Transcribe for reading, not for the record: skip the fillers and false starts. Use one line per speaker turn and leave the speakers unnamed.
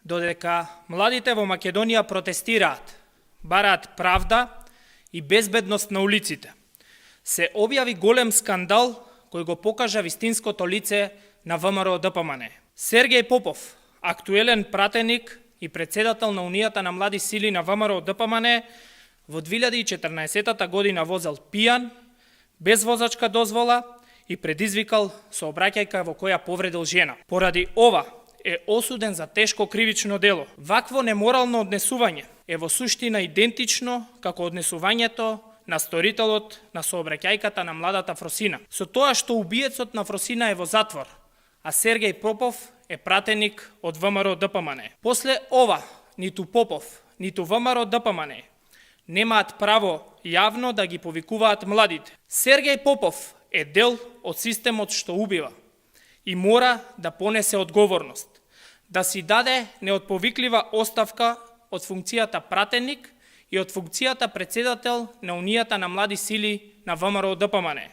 Додека младите во Македонија протестираат, бараат правда и безбедност на улиците, се објави голем скандал кој го покажа вистинското лице на ВМРО-ДПМН. Сергеј Попов, актуелен пратеник и председател на Унијата на млади сили на ВМРО-ДПМН, во 2014 година возел пијан, без возачка дозвола и предизвикал сообраќајка во која повредил жена. Поради ова е осуден за тешко кривично дело. Вакво неморално однесување е во суштина идентично како однесувањето на сторителот на сообраќајката на младата Фросина. Со тоа што убиецот на Фросина е во затвор, а Сергеј Попов е пратеник од ВМРО-ДПМН. После ова, ниту Попов, ниту ВМРО-ДПМН немаат право јавно да ги повикуваат младите. Сергеј Попов е дел од системот што убива и мора да понесе одговорност, да си даде неотповиклива оставка од функцијата пратеник и од функцијата председател на Унијата на млади сили на ВМРО-ДПМН.